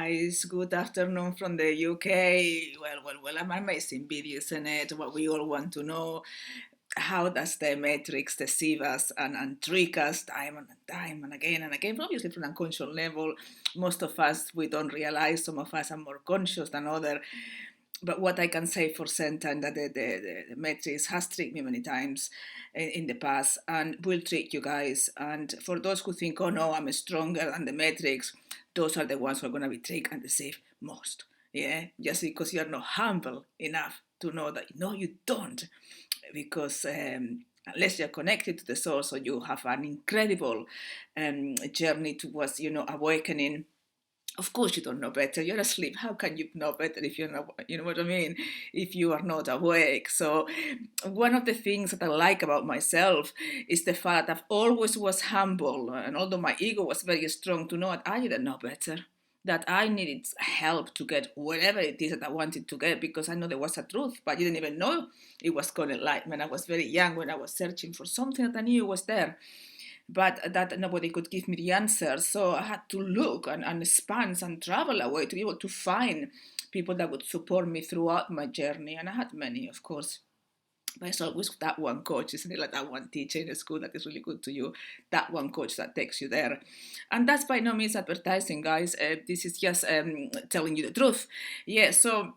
guys. Good afternoon from the UK. Well, I'm amazing video, isn't it? What we all want to know. How does the matrix deceive us and trick us time and time and again? Obviously, from an unconscious level, most of us, we don't realize. Some of us are more conscious than others. But what I can say for certain that the matrix has tricked me many times in the past and will trick you guys. And for those who think, oh no, I'm stronger than the matrix, those are the ones who are going to be tricked and deceived most. Yeah, just because you're not humble enough to know that no, you don't, because unless you're connected to the source, or you have an incredible journey towards, awakening. Of course, you don't know better. You're asleep. How can you know better if you're not, you know what I mean? If you are not awake. So, one of the things that I like about myself is the fact that I've always was humble. And although my ego was very strong to know that I didn't know better, that I needed help to get whatever it is that I wanted to get, because I know there was a truth, but I didn't even know it was called light when I was very young, when I was searching for something that I knew was there, but that nobody could give me the answer. So I had to look and expand and travel away to be able to find people that would support me throughout my journey. And I had many, of course. But it's always that one coach, isn't it? Like that one teacher in the school that is really good to you, that one coach that takes you there. And that's by no means advertising, guys. This is just telling you the truth. Yeah, so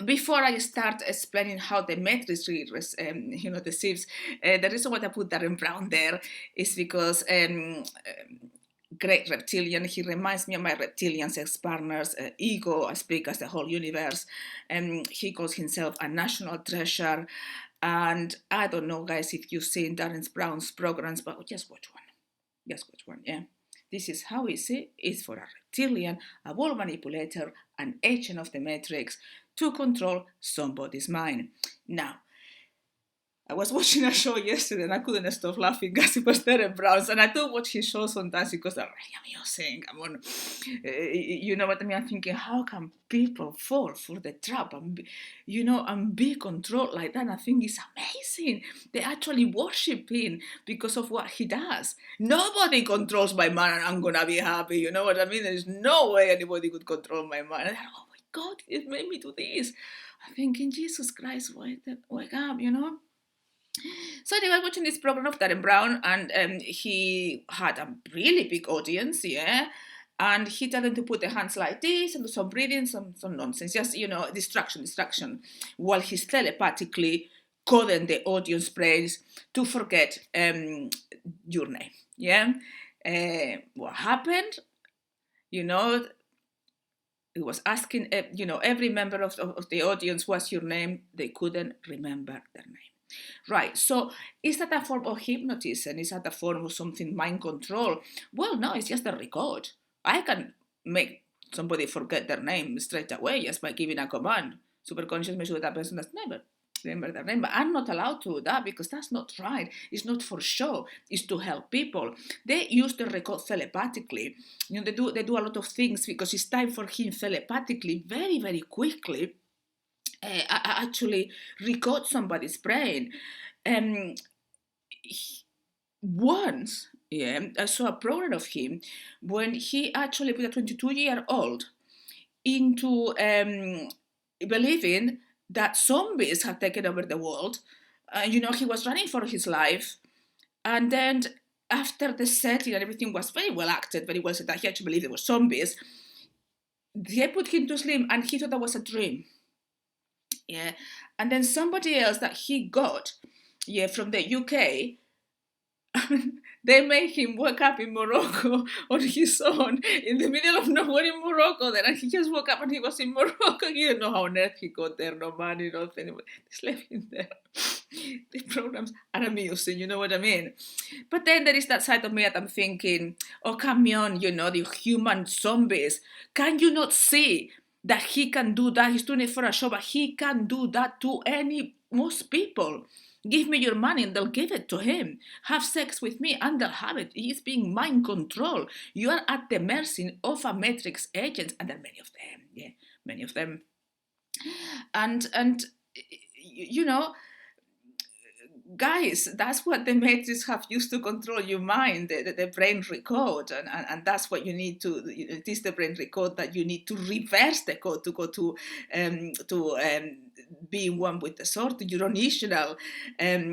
before I start explaining how the matrix deceives, the reason why I put Derren Brown there is because great reptilian, he reminds me of my reptilian sex partners, ego as big as the whole universe, and he calls himself a national treasure. And I don't know, guys, if you've seen Derren Brown's programs, but just watch one. Just watch one, yeah. This is how easy it is for a reptilian, a world manipulator, an agent of the matrix, to control somebody's mind. Now, I was watching a show yesterday and I couldn't stop laughing because it was Derren Brown. And I do watch his show sometimes because they're really amusing. You know what I mean? I'm thinking, how can people fall for the trap and be controlled like that? And I think it's amazing. They actually worship him because of what he does. Nobody controls my mind and I'm going to be happy. You know what I mean? There's no way anybody could control my mind. And oh my God, it made me do this. I'm thinking, Jesus Christ, wake up, So anyway, watching this program of Derren Brown, and he had a really big audience, yeah, and he told them to put their hands like this and do some breathing, some nonsense, just, distraction, while he's telepathically coding the audience brains to forget your name, yeah. What happened? It was asking, every member of the audience, what's your name? They couldn't remember their name. Right, so is that a form of hypnotism? Is that a form of something mind control? Well, no, it's just a recode. I can make somebody forget their name straight away just by giving a command. Superconscious makes sure that person does never remember their name. But I'm not allowed to do that because that's not right. It's not for show. It's to help people. They use the recode telepathically. They do a lot of things because it's time for him telepathically, very, very quickly. Actually record somebody's brain. Once, I saw a program of him when he actually put a 22-year-old into believing that zombies had taken over the world. He was running for his life. And then after the setting and everything was very well acted, very well said, that he actually believed there were zombies, they put him to sleep and he thought that was a dream. Yeah, and then somebody else that he got, from the UK, they made him wake up in Morocco on his own, in the middle of nowhere in Morocco there, and he just woke up and he was in Morocco. He didn't know how on earth he got there, no money, nothing. Just left him there. The programs are amusing, you know what I mean? But then there is that side of me that I'm thinking, oh, come on, the human zombies. Can you not see that he can do that? He's doing it for a show, but he can do that to most people. Give me your money and they'll give it to him. Have sex with me and they'll have it. He's being mind controlled. You are at the mercy of a matrix agent, and there are many of them. Many of them. And guys, that's what the matrix have used to control your mind, the brain recode, and that's what you need to. It is the brain recode that you need to reverse the code to go to being one with the source, to your original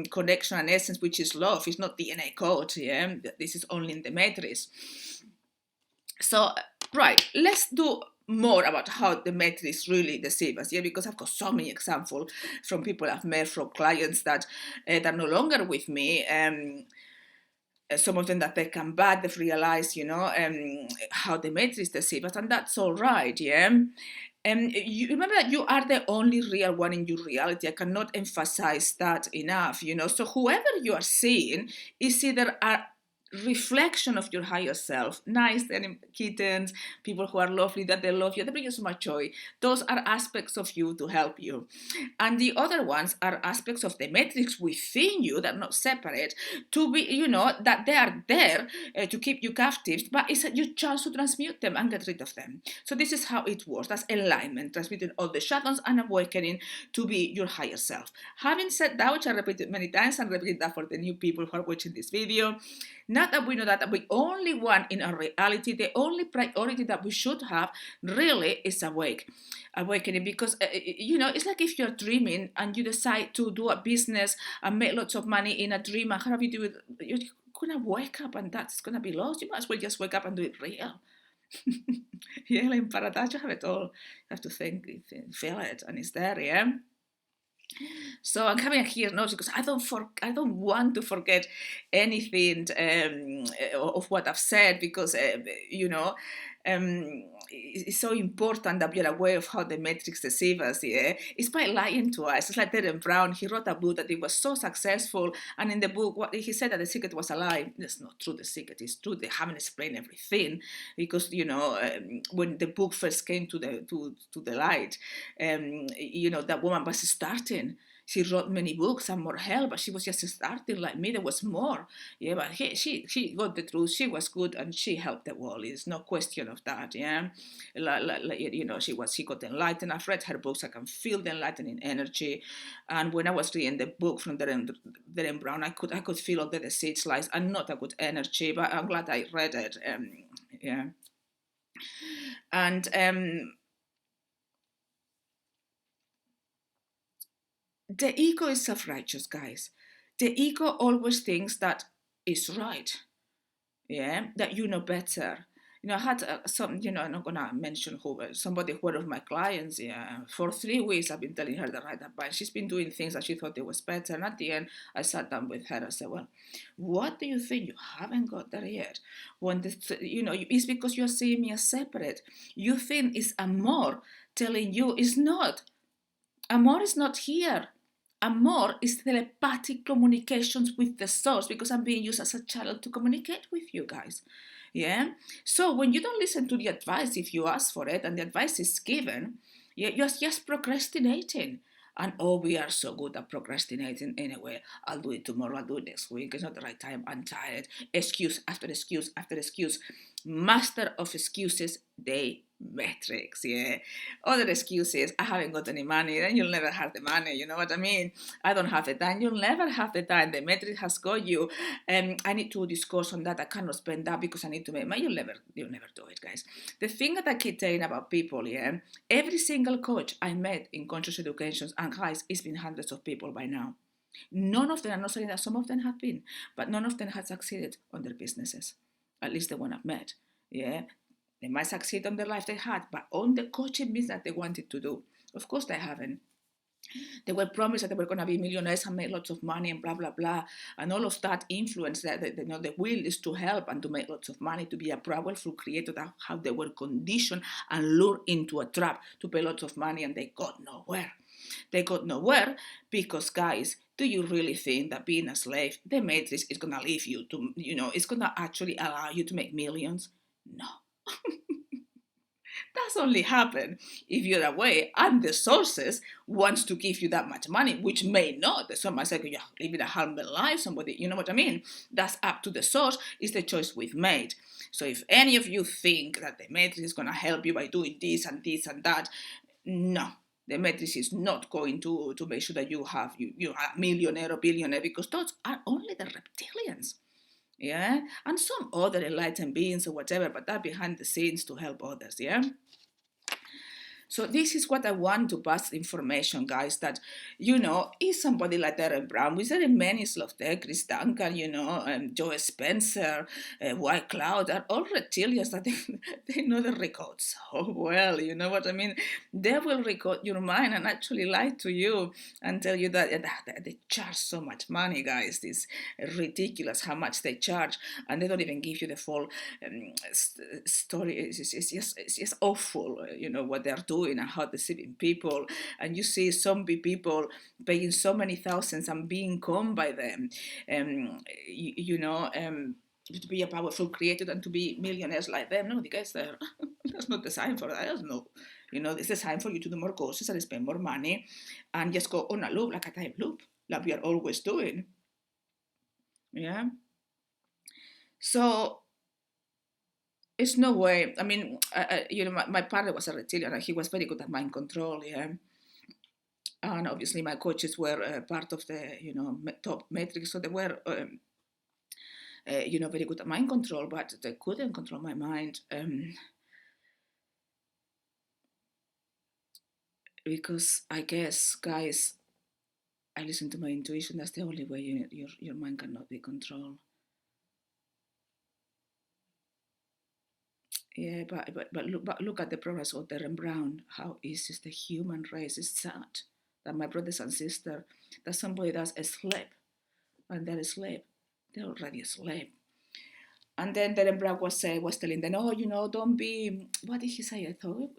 connection and essence, which is love. It's not DNA code. Yeah, this is only in the matrix. So, right, let's do more about how the matrix really deceive us, yeah, because I've got so many examples from people I've met, from clients that are no longer with me. Some of them that they come back, they've realized, how the matrix deceive us, and that's all right, yeah. You remember that you are the only real one in your reality. I cannot emphasize that enough, So whoever you are seeing is either a reflection of your higher self, nice and kittens, people who are lovely, that they love you, they bring you so much joy. Those are aspects of you to help you. And the other ones are aspects of the matrix within you that are not separate, to be, that they are there to keep you captive, but it's your chance to transmute them and get rid of them. So this is how it works. That's alignment, transmuting all the shadows and awakening to be your higher self. Having said that, which I repeated many times, and repeat that for the new people who are watching this video, not that we know that we only want in our reality, the only priority that we should have really is awakening, because it's like if you're dreaming and you decide to do a business and make lots of money in a dream, and how do you do it? You're gonna wake up and that's gonna be lost. You might as well just wake up and do it real. Yeah, in paradise you have it all. You have to think, feel it, and it's there. Yeah. So I'm coming here notes because I don't want to forget anything of what I've said, because it's so important that we're aware of how the matrix deceives us. Yeah, it's by lying to us. It's like Derren Brown. He wrote a book that it was so successful, and in the book, what he said that the secret was a lie. That's not true. The secret is true. They haven't explained everything, because when the book first came to the light, that woman was starting. She wrote many books and more help, but she was just starting like me. There was more. Yeah, but she got the truth. She was good and she helped the world. There's no question of that. Yeah, she got enlightened. I've read her books. I can feel the enlightening energy. And when I was reading the book from Derren Brown, I could feel all the deceit lies and not a good energy. But I'm glad I read it. Yeah, and the ego is self-righteous, guys. The ego always thinks that is right. Yeah, that you know better. I had some, I'm not gonna mention who, somebody, one of my clients. Yeah, for 3 weeks I've been telling her the right advice. She's been doing things that she thought it was better, and at the end I sat down with her. I said, "Well, what do you think? You haven't got there yet. When it's because you're seeing me as separate. You think it's Amor telling you it's not. Amor is not here. Amor is telepathic communications with the source, because I'm being used as a channel to communicate with you guys. Yeah. So when you don't listen to the advice, if you ask for it and the advice is given, you're just procrastinating. And we are so good at procrastinating anyway. I'll do it tomorrow. I'll do it next week. It's not the right time. I'm tired. Excuse after excuse after excuse. Master of excuses, they matrix. Yeah. Other excuses, I haven't got any money, then you'll never have the money. You know what I mean? I don't have the time, you'll never have the time. The matrix has got you. I need to discuss on that. I cannot spend that because I need to make money. You'll never do it, guys. The thing that I keep saying about people, yeah, every single coach I met in conscious education, and guys, it's been hundreds of people by now. None of them, I'm not saying that some of them have been, but none of them have succeeded on their businesses. At least the one I've met. Yeah. They might succeed on the life they had, but on the coaching business that they wanted to do, of course they haven't. They were promised that they were going to be millionaires and make lots of money and blah, blah, blah. And all of that influence, that the will is to help and to make lots of money, to be a powerful creator. That's how they were conditioned and lured into a trap to pay lots of money, and they got nowhere. They got nowhere because, guys, do you really think that being a slave, the matrix is going to leave you to, it's going to actually allow you to make millions? No. That's only happen if you're away and the sources wants to give you that much money, which may not. Some might say, you're living a humble life, somebody, you know what I mean? That's up to the source. It's the choice we've made. So if any of you think that the matrix is going to help you by doing this and this and that, no. The matrix is not going to make sure that you are a millionaire or billionaire, because those are only the reptilians. Yeah, and some other enlightened beings or whatever, but they're behind the scenes to help others. Yeah. So this is what I want to pass information, guys, that, is somebody like Derren Brown, with very many of there, Chris Duncan, Joe Spencer, White Cloud, are all reptilians that they know the record so well, you know what I mean? They will record your mind and actually lie to you and tell you that they charge so much money, guys. It's ridiculous how much they charge, and they don't even give you the full story. It's just awful, what they're doing and how deceiving people. And you see zombie people paying so many thousands and being conned by them, to be a powerful creator and to be millionaires like them. No, the guys there, that's not designed for that. No, it's designed for you to do more courses and spend more money and just go on a loop, like a time loop, like we are always doing. Yeah. So it's no way. I mean, my partner was a reptilian, and he was very good at mind control. Yeah. And obviously, my coaches were part of the, top metrics, so they were, very good at mind control, but they couldn't control my mind, because I guess, guys, I listen to my intuition. That's the only way your mind cannot be controlled. Yeah, but look at the progress of Derren Brown. How easy is the human race? It's sad that my brothers and sisters, that somebody does sleep, and they're asleep. They're already asleep. And then Derren Brown was telling them, oh, don't be, what did he say? I thought,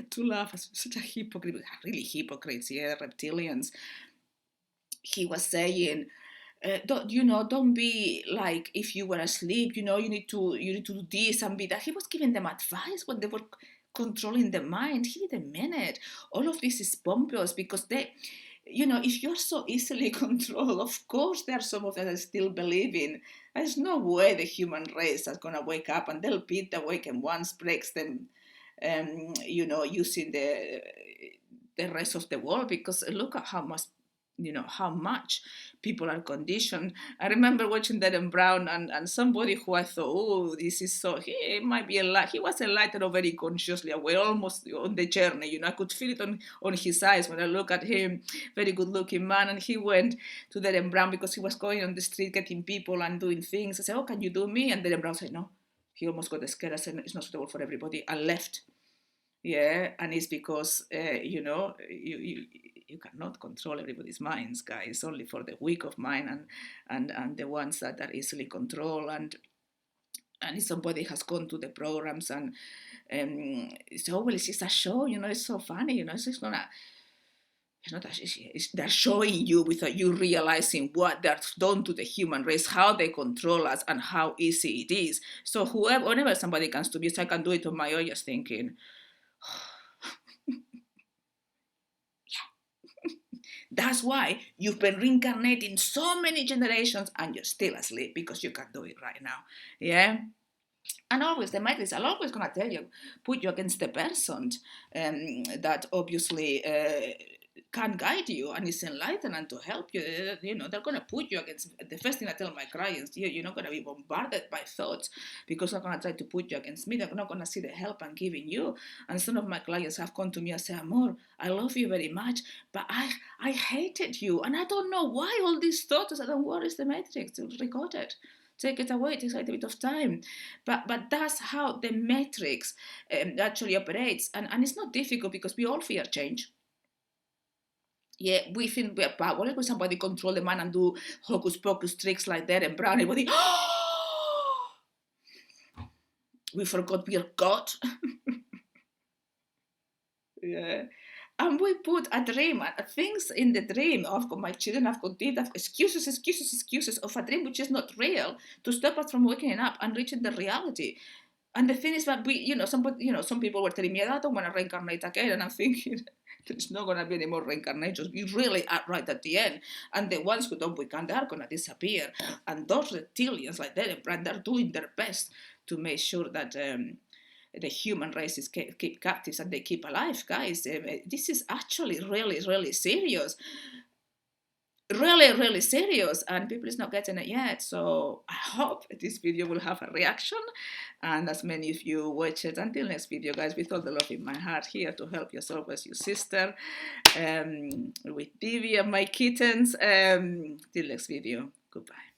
to laugh, as such a hypocrite, really hypocrites, yeah, reptilians. He was saying, don't be like if you were asleep, you need to do this and be that. He was giving them advice when they were controlling the mind. He didn't mean it. All of this is pompous because they, if you're so easily controlled, of course there are some of them that still believe in. There's no way the human race is going to wake up, and they'll beat the awaken once, breaks them, using the rest of the world, because look at how much people are conditioned. I remember watching Derren Brown, and somebody who I thought, oh, this is so, he might be enlightened. He was enlightened or very consciously aware, almost on the journey. I could feel it on his eyes when I look at him, very good looking man. And he went to Derren Brown because he was going on the street getting people and doing things. I said, oh, can you do me? And Derren Brown said, no. He almost got scared. I said, it's not suitable for everybody, and left. Yeah, and it's because you cannot control everybody's minds, guys. Only for the weak of mind and the ones that are easily controlled. And if somebody has gone to the programs and so, well, it's just a show, it's so funny, it's just gonna. It's not they're showing you without you realizing what they're done to the human race, how they control us, and how easy it is. So whenever somebody comes to me, so I can do it on my own, just thinking, that's why you've been reincarnating so many generations and you're still asleep, because you can't do it right now. Yeah. And always the matrix are always going to tell you, put you against the person that obviously can guide you and is enlightened and to help you. They're going to put you against. The first thing I tell my clients, you're not going to be bombarded by thoughts, because they're going to try to put you against me. They're not going to see the help I'm giving you. And some of my clients have come to me and say, Amor, I love you very much, but I hated you. And I don't know why all these thoughts. I don't worry, it's the matrix. It's recorded. Take it away. It takes a little bit of time, but that's how the matrix actually operates, and it's not difficult because we all fear change. Yeah, we think we are powerful. When somebody control the mind and do hocus pocus tricks like that, and Brown, everybody, we forgot we are God. Yeah. And we put a dream, things in the dream. I've got my children, I've got this, I've got excuses of a dream which is not real, to stop us from waking up and reaching the reality. And the thing is that some people were telling me, I don't want to reincarnate again. And I'm thinking, there's not going to be any more reincarnations. We really are right at the end. And the ones who don't wake up, they are going to disappear. And those reptilians like that, they're doing their best to make sure that the human race is keep captives and they keep alive, guys. This is actually really, really serious. Really, really serious, and people is not getting it yet. So I hope this video will have a reaction, and as many of you watch it. Until next video, guys, with all the love in my heart, here to help yourself as your sister, with Divi and my kittens. Till next video, goodbye.